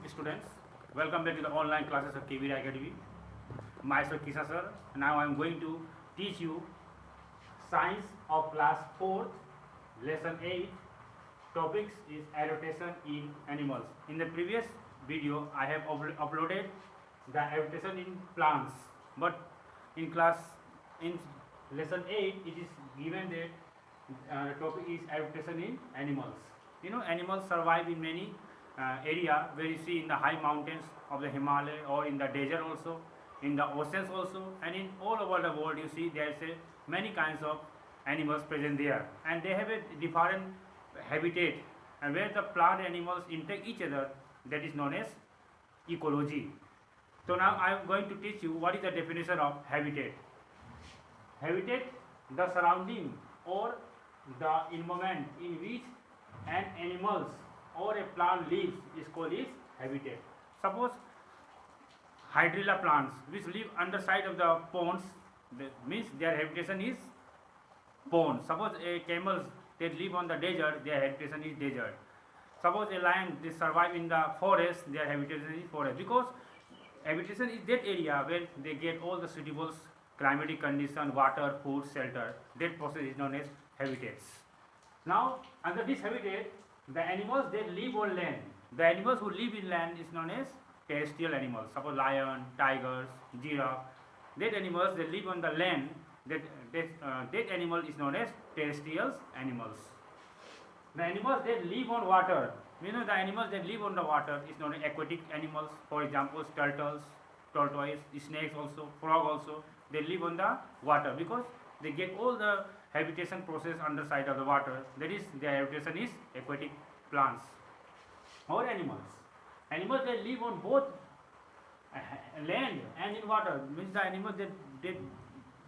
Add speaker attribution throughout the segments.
Speaker 1: students. Welcome back to the online classes of KVR Academy. Myself Kisa sir. Now I am going to teach you science of class 4, lesson 8. Topics is adaptation in animals. In the previous video, I have uploaded the adaptation in plants, but in lesson 8, it is given that topic is adaptation in animals. Animals survive in many area where you see in the high mountains of the Himalaya or in the desert also, in the oceans also, and in all over the world you see there is many kinds of animals present there, and they have a different habitat, and where the plant animals interact each other, that is known as ecology. So now I am going to teach you what is the definition of habitat. Habitat, the surrounding or the environment in which an animals or a plant lives is called is habitat. Suppose hydrilla plants which live underside of the ponds, means their habitation is pond. Suppose a camels that live on the desert, their habitation is desert. Suppose a lion, they survive in the forest, their habitation is forest, because habitation is that area where they get all the suitable climatic condition, water, food, shelter. That process is known as habitats. Now under this habitat, the animals that live on land, the animals who live in land is known as terrestrial animals. Suppose lion, tigers, giraffe, that animals that live on the land, that animal is known as terrestrial animals. The animals that live on water, the animals that live on the water is known as aquatic animals. For example, turtles, tortoise, snakes also, frog also, they live on the water because they get all the habitation process underside of the water. That is, their habitation is aquatic plants or animals. Animals that live on both land and in water, means the animals that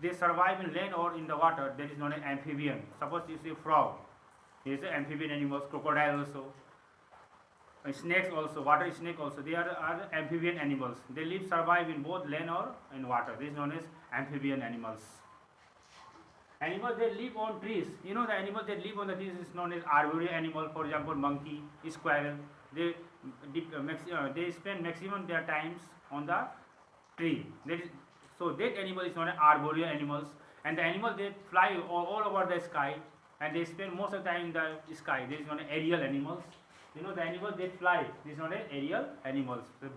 Speaker 1: they survive in land or in the water, that is known as amphibian. Suppose you see frog, he is an amphibian animals, crocodile also, snakes also, water snake also, they are amphibian animals. They survive in both land or in water. This is known as amphibian animals. Animals that live on trees, the animals that live on the trees is known as arboreal animal. For example, monkey, squirrel, they spend maximum their times on the tree. So that animal is known as arboreal animals. And the animals that fly all over the sky, and they spend most of the time in the sky, this is known as aerial animals. The animals that fly, this is known as aerial animals. The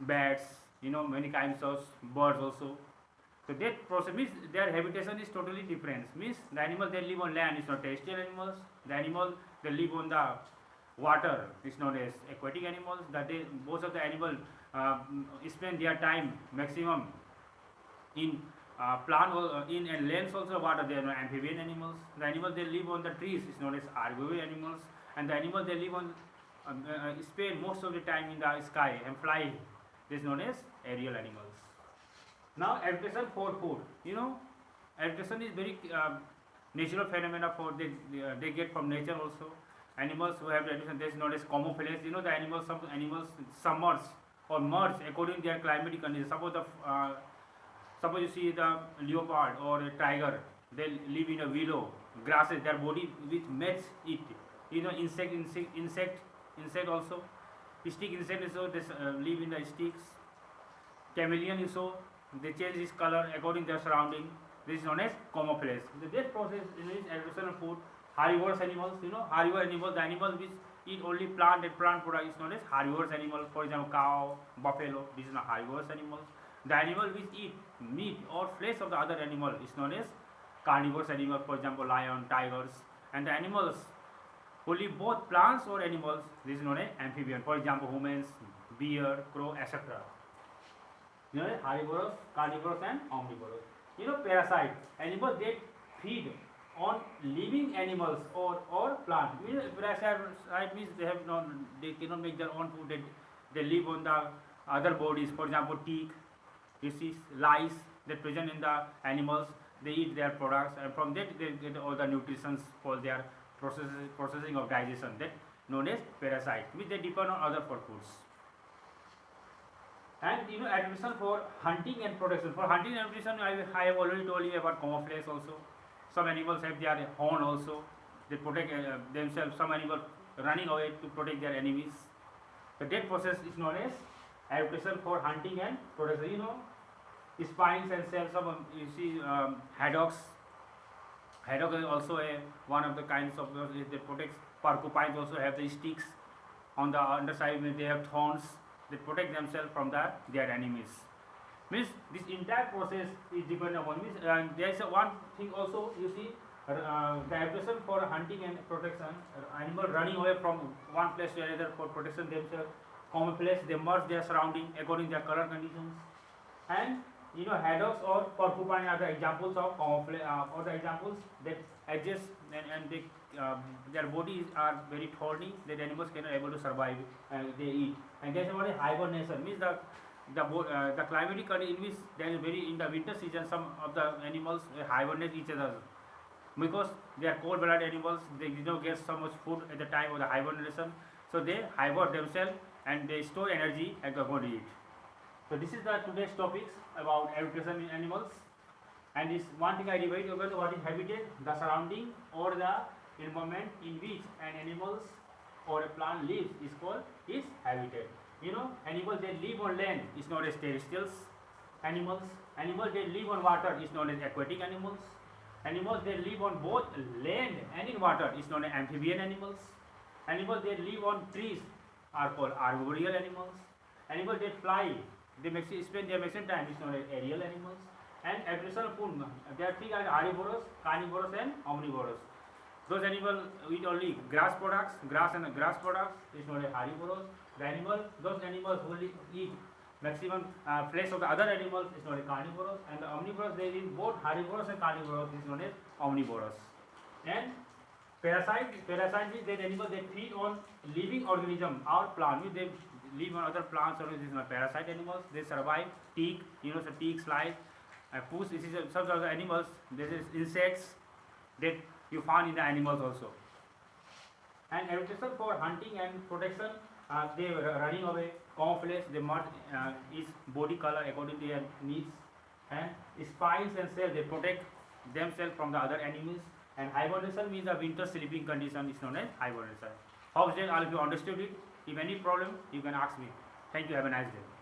Speaker 1: bats, many kinds of birds also. So that process means their habitation is totally different. Means the animals that live on land is not terrestrial animals. The animals that live on the water is known as aquatic animals. Most of the animals spend their time maximum in in and lands also water. They are amphibian animals. The animals that live on the trees is known as arboreal animals, and the animals that live on spend most of the time in the sky and fly, this is known as aerial animals. Now adaptation for food. Adaptation is very natural phenomena for they get from nature also. Animals who have adaptation, this is known as camouflage. Some animals submerge or merge according to their climatic conditions. Suppose you see the leopard or a tiger, they live in a willow grasses. Their body which match it. Insect also. Stick insect also, they live in the sticks. Chameleon also, they change its color according to their surrounding. This is known as camouflage. This process is adaptation of food. Herbivorous animals, herbivorous animals, the animals which eat only plant and plant product is known as herbivorous animals. For example, cow, buffalo, these are herbivorous animals. The animal which eat meat or flesh of the other animal is known as carnivorous animal. For example, lion, tigers, and the animals who live both plants or animals, this is known as amphibian. For example, humans, bear, crow, etc. Herbivorous, carnivorous, and omnivorous. Parasite, animals that feed on living animals or plants. Parasite means they cannot make their own food. They live on the other bodies. For example, tick, lice that present in the animals. They eat their products, and from that they get all the nutrition for their processing of digestion. That known as parasite, which they depend on other for foods. And adaptation for hunting and protection. For hunting and protection, I have already told you about camouflage also. Some animals have their horn also. They protect themselves. Some animals running away to protect their enemies. The death process is known as adaptation for hunting and protection. You know, spines and cells of you see haddocks. Haddock is also one of the kinds of that protects. Porcupines also have the sticks on the underside when they have thorns. They protect themselves from their enemies. Means this entire process is dependent upon means there is one thing also you see the adaptation for hunting and protection. Animal running away from one place to another for protection themselves. Camouflage, they merge their surrounding according to their color conditions. And you know, haddocks or porcupine are the examples of camouflage or the examples that adjust and they, their bodies are very thorny that animals cannot able to survive and they eat. And that's what hibernation means the climatic condition in which there is very in the winter season some of the animals hibernate each other because they are cold-blooded animals. They did not get so much food at the time of the hibernation, so they hibernate themselves and they store energy and they're going to eat. So this is the today's topics about adaptation in animals, and this one thing I divide over what is habitat, the surrounding or the environment in which an animals or a plant lives is called its habitat. You know, animals that live on land is known as terrestrial animals. Animals that live on water is known as aquatic animals. Animals that live on both land and in water is known as amphibian animals. Animals that live on trees are called arboreal animals. Animals that fly, they spend their maximum time is known as aerial animals. And additional food, there are three kinds: herbivorous, carnivorous, and omnivorous. Those animals eat only grass products, grass and grass products is known as herbivorous. Those animals who eat maximum flesh of the other animals is known as carnivorous, and the omnivorous they eat both herbivorous and carnivorous is known as omnivorous. And parasites is that animals that feed on living organism or plant. They live on other plants or these are parasite animals. They survive tick, you know, so tick, flies, puss. This is some of the animals. This is insects that you find in the animals also. And adaptation for hunting and protection. They are running away, camouflage, they merge its body color according to their needs, and spines and cells they protect themselves from the other enemies. And hibernation means the winter sleeping condition is known as hibernation. Hope that all of you understood it. If any problem, you can ask me. Thank you. Have a nice day.